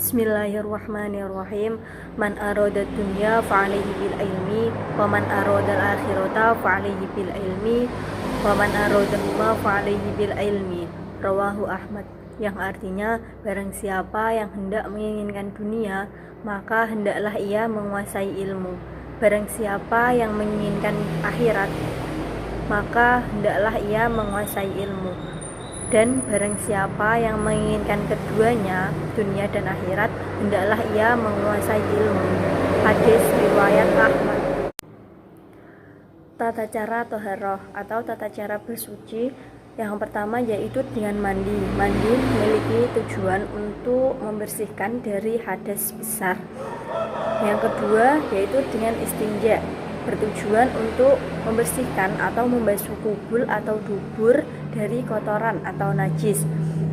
Bismillahirrahmanirrahim. Man arada dunya fa'alaihi bil ilmi wa man arada al akhirata fa'alaihi bil ilmi wa man arada huma fa'alaihi bil ilmi. Rawahu Ahmad. Yang artinya, barang siapa yang hendak menginginkan dunia, maka hendaklah ia menguasai ilmu. Barang siapa yang menginginkan akhirat, maka hendaklah ia menguasai ilmu. Dan barang siapa yang menginginkan keduanya, dunia dan akhirat, hendaklah ia menguasai ilmu. Hadis riwayat Ahmad. Tata cara toharoh atau tata cara bersuci yang pertama yaitu dengan mandi. Mandi memiliki tujuan untuk membersihkan dari hadas besar. Yang kedua yaitu dengan istinja, bertujuan untuk membersihkan atau membasuh kubul atau dubur dari kotoran atau najis.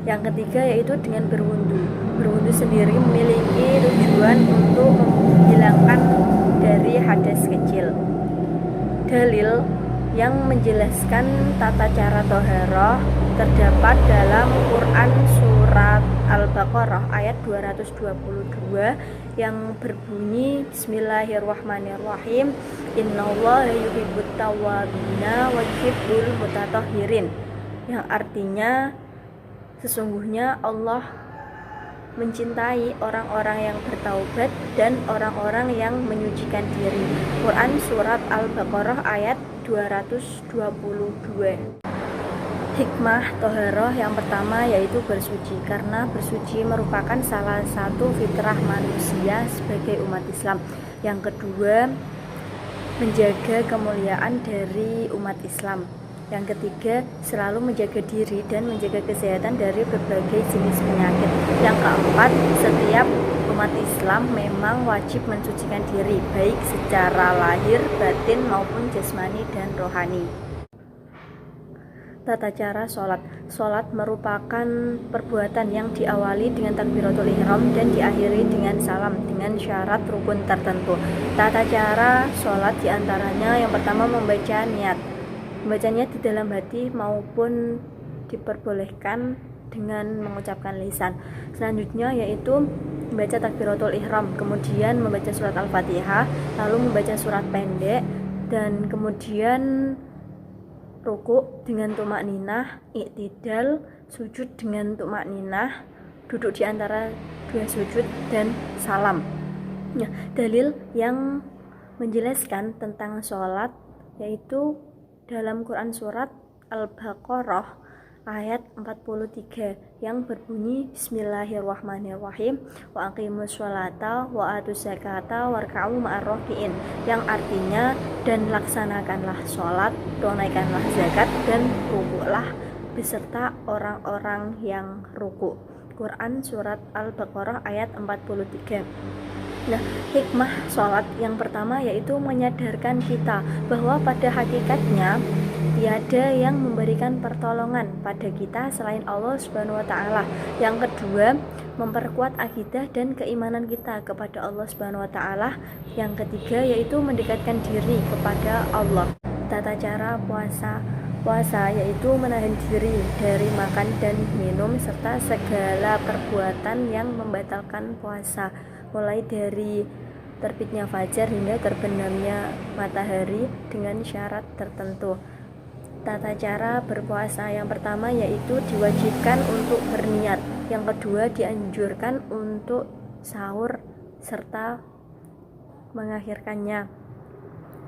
Yang ketiga yaitu dengan berwudu. Berwudu sendiri memiliki tujuan untuk menghilangkan dari hadas kecil. Dalil yang menjelaskan tata cara toharoh terdapat dalam Quran surat Al-Baqarah ayat 222 yang berbunyi Bismillahirrahmanirrahim. Innallaha yuhibbut tawwabina wa yuhibbul mutatahhirin. Yang artinya sesungguhnya Allah mencintai orang-orang yang bertaubat dan orang-orang yang menyucikan diri. Quran surat Al-Baqarah ayat 222. Hikmah toharoh yang pertama yaitu bersuci, karena bersuci merupakan salah satu fitrah manusia sebagai umat Islam. Yang kedua, menjaga kemuliaan dari umat Islam. Yang ketiga, selalu menjaga diri dan menjaga kesehatan dari berbagai jenis penyakit. Yang keempat, setiap umat Islam memang wajib mensucikan diri, baik secara lahir, batin maupun jasmani dan rohani. Tata cara sholat. Sholat merupakan perbuatan yang diawali dengan takbiratul ihram dan diakhiri dengan salam dengan syarat rukun tertentu. Tata cara sholat diantaranya yang pertama membaca niat. Membaca niat di dalam hati maupun diperbolehkan dengan mengucapkan lisan. Selanjutnya yaitu membaca takbiratul ihram, kemudian membaca surat Al-Fatihah, lalu membaca surat pendek, dan kemudian ruku dengan tumakninah, iktidal, sujud dengan tumakninah, duduk di antara dua sujud, dan salam. Nah, dalil yang menjelaskan tentang sholat yaitu dalam Quran surat Al-Baqarah ayat 43 yang berbunyi Bismillahirrahmanirrahim wa aqimus sholata wa atuz zakata warka'u ma'ar raki'in, yang artinya dan laksanakanlah sholat, tunaikanlah zakat, dan rukuklah beserta orang-orang yang ruku. Quran surat Al-Baqarah ayat 43. Nah, hikmah sholat yang pertama yaitu menyadarkan kita bahwa pada hakikatnya tiada yang memberikan pertolongan pada kita selain Allah Subhanahu wa taala. Yang kedua, memperkuat akidah dan keimanan kita kepada Allah Subhanahu wa taala. Yang ketiga yaitu mendekatkan diri kepada Allah. Tata cara puasa yaitu menahan diri dari makan dan minum serta segala perbuatan yang membatalkan puasa, mulai dari terbitnya fajar hingga terbenamnya matahari dengan syarat tertentu. Tata cara berpuasa yang pertama yaitu diwajibkan untuk berniat. Yang kedua dianjurkan untuk sahur serta mengakhirkannya.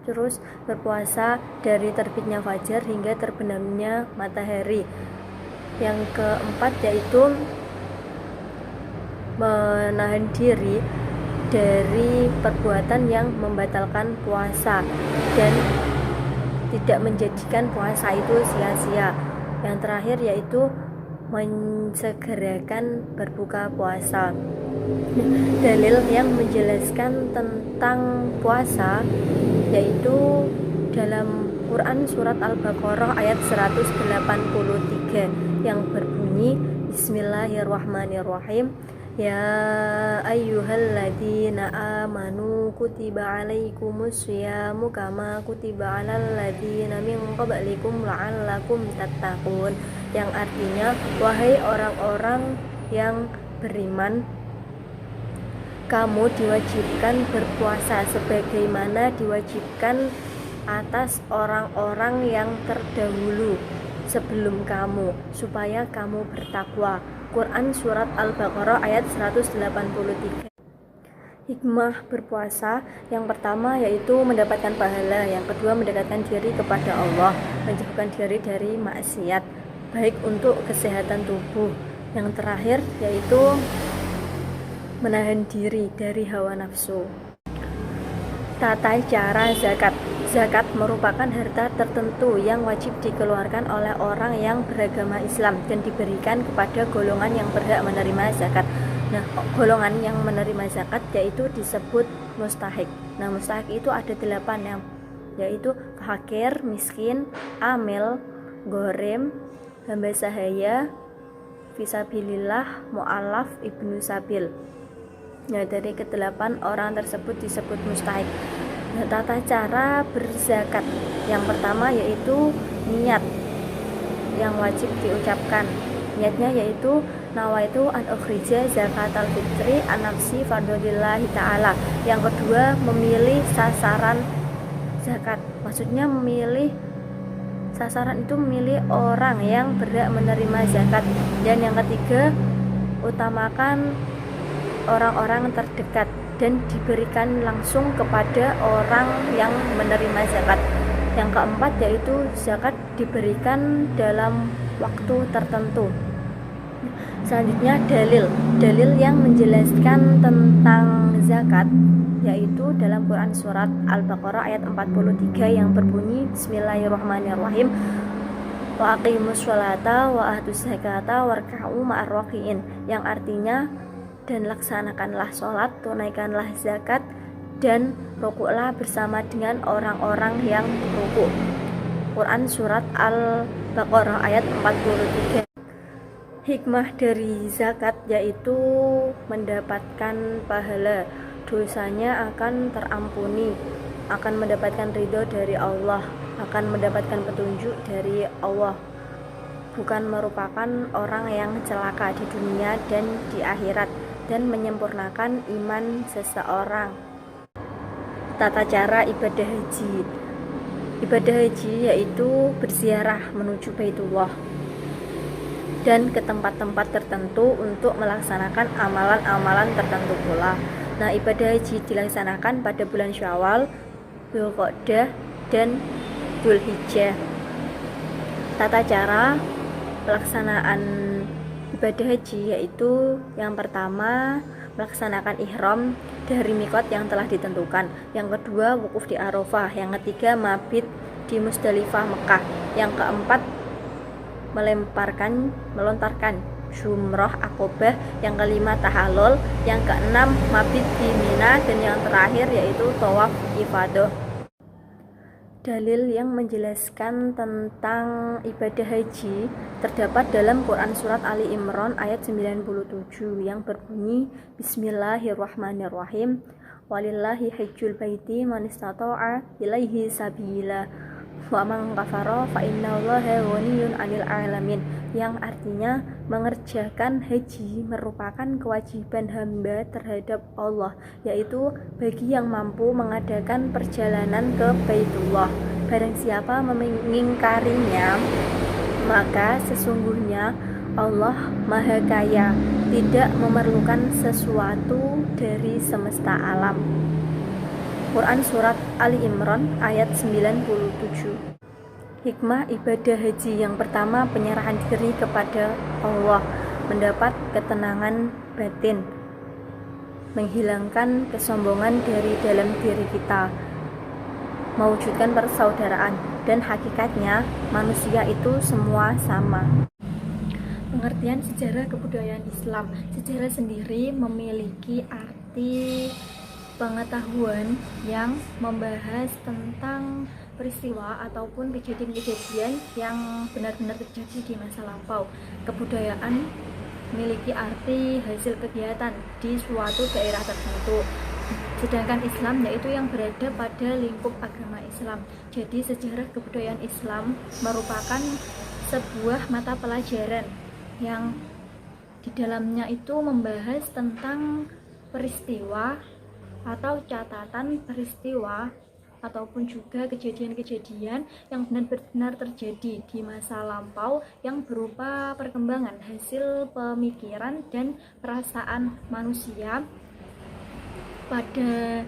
Terus berpuasa dari terbitnya fajar hingga terbenamnya matahari. Yang keempat yaitu menahan diri dari perbuatan yang membatalkan puasa dan tidak menjadikan puasa itu sia-sia. Yang terakhir yaitu mensegerakan berbuka puasa. Dalil yang menjelaskan tentang puasa yaitu dalam Quran surat Al-Baqarah ayat 183 yang berbunyi Bismillahirrahmanirrahim. Ya ayyuhalladzina amanu kutiba alaikumus syiyamu kama kutiba alal ladzina min qablikum la'allakum tattaqun, yang artinya wahai orang-orang yang beriman, kamu diwajibkan berpuasa sebagaimana diwajibkan atas orang-orang yang terdahulu sebelum kamu, supaya kamu bertakwa. Quran Surat Al-Baqarah ayat 183. Hikmah berpuasa yang pertama yaitu mendapatkan pahala, yang kedua mendekatkan diri kepada Allah, menjauhkan diri dari maksiat, baik untuk kesehatan tubuh, yang terakhir yaitu menahan diri dari hawa nafsu. Tata cara zakat. Zakat merupakan harta tertentu yang wajib dikeluarkan oleh orang yang beragama Islam dan diberikan kepada golongan yang berhak menerima zakat. Nah, golongan yang menerima zakat yaitu disebut mustahik. Nah, mustahik itu ada 8 yaitu fakir, miskin, amil, gorem, hamba sahaya, fisabilillah, mu'alaf, ibnu sabil. Nah, dari ke-8 orang tersebut disebut mustahik. Nah, tata cara berzakat yang pertama yaitu niat yang wajib diucapkan. Niatnya yaitu nawaitu an ukhrija zakatal fitri an nafsi fardholillahi ta'ala. Yang kedua memilih sasaran zakat, maksudnya memilih sasaran itu memilih orang yang berhak menerima zakat. Dan yang ketiga utamakan orang-orang terdekat dan diberikan langsung kepada orang yang menerima zakat. Yang keempat yaitu zakat diberikan dalam waktu tertentu. Selanjutnya dalil yang menjelaskan tentang zakat yaitu dalam Quran Surat Al-Baqarah ayat 43 yang berbunyi Bismillahirrahmanirrahim, wa aqimus sholata wa atuz zakata warka'u ma'ar raki'in, yang artinya dan laksanakanlah sholat, tunaikanlah zakat, dan rukuklah bersama dengan orang-orang yang rukuk. Quran Surat Al-Baqarah ayat 43. Hikmah dari zakat yaitu mendapatkan pahala, dosanya akan terampuni, akan mendapatkan ridho dari Allah, akan mendapatkan petunjuk dari Allah, bukan merupakan orang yang celaka di dunia dan di akhirat, dan menyempurnakan iman seseorang. Tata cara ibadah haji. Ibadah haji yaitu berziarah menuju Baitullah dan ke tempat-tempat tertentu untuk melaksanakan amalan-amalan tertentu pula. Nah, ibadah haji dilaksanakan pada bulan Syawal, Dzulqa'dah, dan Dzulhijjah. Tata cara pelaksanaan ibadah haji yaitu yang pertama melaksanakan ihram dari mikot yang telah ditentukan, yang kedua wukuf di Arafah, yang ketiga mabit di Musdalifah Mekah, yang keempat melontarkan jumroh akobah, yang kelima tahallul, yang keenam mabit di Mina, dan yang terakhir yaitu tawaf ifadah. Dalil yang menjelaskan tentang ibadah haji terdapat dalam Quran Surat Ali Imran ayat 97 yang berbunyi Bismillahirrahmanirrahim, walillahi hajjul baiti man istata'a ilaihi sabila wa man kafara fa innallaha ghaniyun 'anil 'alamin, yang artinya mengerjakan haji merupakan kewajiban hamba terhadap Allah, yaitu bagi yang mampu mengadakan perjalanan ke Baitullah. Barang siapa mengingkarinya, maka sesungguhnya Allah Maha Kaya, tidak memerlukan sesuatu dari semesta alam. Quran Surat Ali Imran ayat 97. Hikmah ibadah haji yang pertama penyerahan diri kepada Allah, mendapat ketenangan batin, menghilangkan kesombongan dari dalam diri kita, mewujudkan persaudaraan, dan hakikatnya manusia itu semua sama. Pengertian sejarah kebudayaan Islam. Sejarah sendiri memiliki arti pengetahuan yang membahas tentang peristiwa ataupun kejadian-kejadian yang benar-benar terjadi di masa lampau. Kebudayaan memiliki arti hasil kegiatan di suatu daerah tertentu. Sedangkan Islam yaitu yang berada pada lingkup agama Islam. Jadi sejarah kebudayaan Islam merupakan sebuah mata pelajaran yang di dalamnya itu membahas tentang peristiwa atau catatan peristiwa ataupun juga kejadian-kejadian yang benar-benar terjadi di masa lampau yang berupa perkembangan hasil pemikiran dan perasaan manusia pada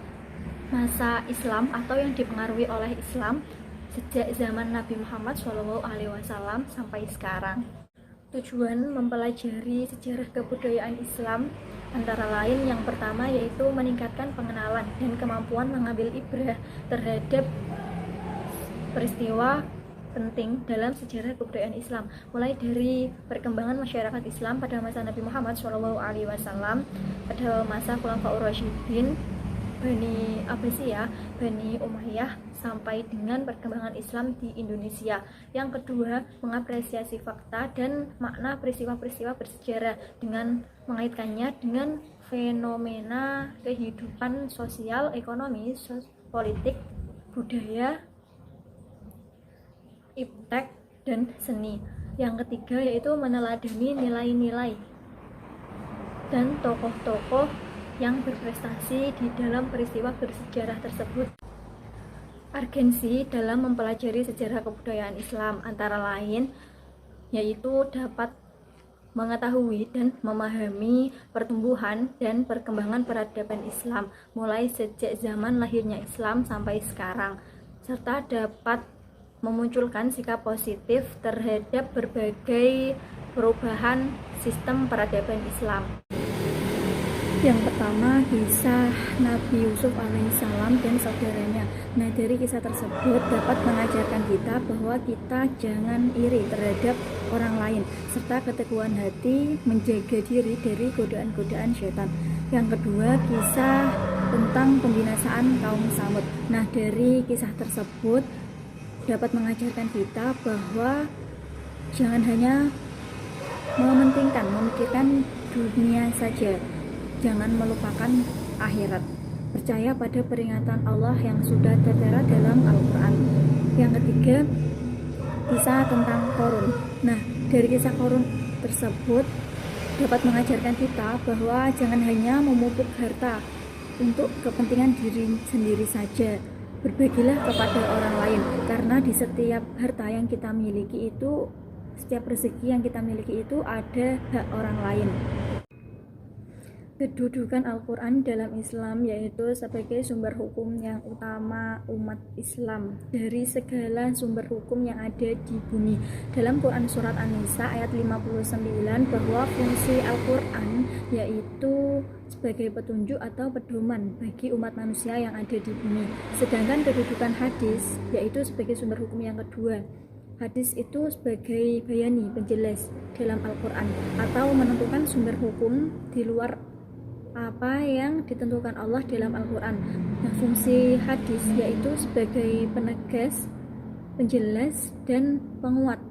masa Islam atau yang dipengaruhi oleh Islam sejak zaman Nabi Muhammad SAW sampai sekarang. Tujuan mempelajari sejarah kebudayaan Islam antara lain yang pertama yaitu meningkatkan pengenalan dan kemampuan mengambil ibrah terhadap peristiwa penting dalam sejarah kebudayaan Islam, mulai dari perkembangan masyarakat Islam pada masa Nabi Muhammad SAW, pada masa Khulafaur Rasyidin, Bani Abbasiyah, Bani Umayyah, sampai dengan perkembangan Islam di Indonesia. Yang kedua, mengapresiasi fakta dan makna peristiwa-peristiwa bersejarah dengan mengaitkannya dengan fenomena kehidupan sosial, ekonomi, politik, budaya, iptek, dan seni. Yang ketiga yaitu meneladani nilai-nilai dan tokoh-tokoh yang berprestasi di dalam peristiwa bersejarah tersebut. Urgensi dalam mempelajari sejarah kebudayaan Islam antara lain yaitu dapat mengetahui dan memahami pertumbuhan dan perkembangan peradaban Islam mulai sejak zaman lahirnya Islam sampai sekarang, serta dapat memunculkan sikap positif terhadap berbagai perubahan sistem peradaban Islam. Yang pertama, kisah Nabi Yusuf alaihissalam dan saudaranya. Nah, dari kisah tersebut dapat mengajarkan kita bahwa kita jangan iri terhadap orang lain, serta keteguhan hati menjaga diri dari godaan-godaan syaitan. Yang kedua, kisah tentang pembinasaan kaum Samud. Nah, dari kisah tersebut dapat mengajarkan kita bahwa jangan hanya memikirkan dunia saja, jangan melupakan akhirat. Percaya pada peringatan Allah yang sudah tertera dalam Al-Quran. Yang ketiga, kisah tentang Qarun. Nah, dari kisah Qarun tersebut dapat mengajarkan kita bahwa jangan hanya memupuk harta untuk kepentingan diri sendiri saja. Berbagilah kepada orang lain, karena di setiap harta yang kita miliki itu, setiap rezeki yang kita miliki itu ada hak orang lain. Kedudukan Al-Quran dalam Islam yaitu sebagai sumber hukum yang utama umat Islam dari segala sumber hukum yang ada di bumi. Dalam Quran Surat An-Nisa ayat 59 bahwa fungsi Al-Quran yaitu sebagai petunjuk atau pedoman bagi umat manusia yang ada di bumi. Sedangkan kedudukan hadis yaitu sebagai sumber hukum yang kedua. Hadis itu sebagai bayani, penjelas dalam Al-Quran atau menentukan sumber hukum di luar apa yang ditentukan Allah dalam Al-Quran. Nah, fungsi hadis yaitu sebagai penegas, penjelas, dan penguat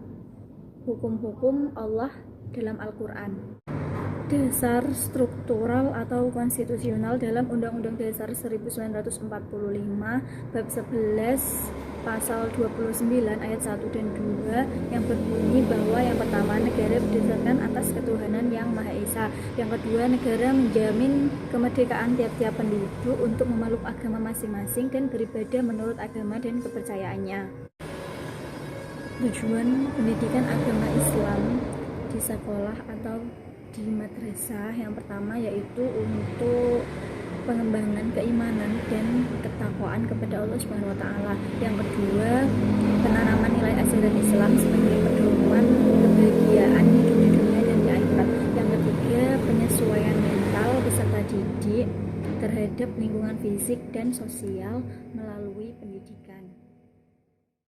hukum-hukum Allah dalam Al-Quran. Dasar struktural atau konstitusional dalam Undang-Undang Dasar 1945 bab 11 pasal 29 ayat 1 dan 2 yang berbunyi bahwa yang pertama, negara berdasarkan atas ketuhanan yang Maha Esa. Yang kedua, negara menjamin kemerdekaan tiap-tiap penduduk untuk memeluk agama masing-masing dan beribadah menurut agama dan kepercayaannya. Tujuan pendidikan agama Islam di sekolah atau di madrasah yang pertama yaitu untuk pengembangan keimanan dan ketakwaan kepada Allah Subhanahu wa taala. Yang kedua, penanaman nilai ajaran Islam sebagai pedoman kebahagiaan hidup di dunia dan di akhirat. Yang ketiga, penyesuaian mental peserta didik terhadap lingkungan fisik dan sosial melalui pendidikan.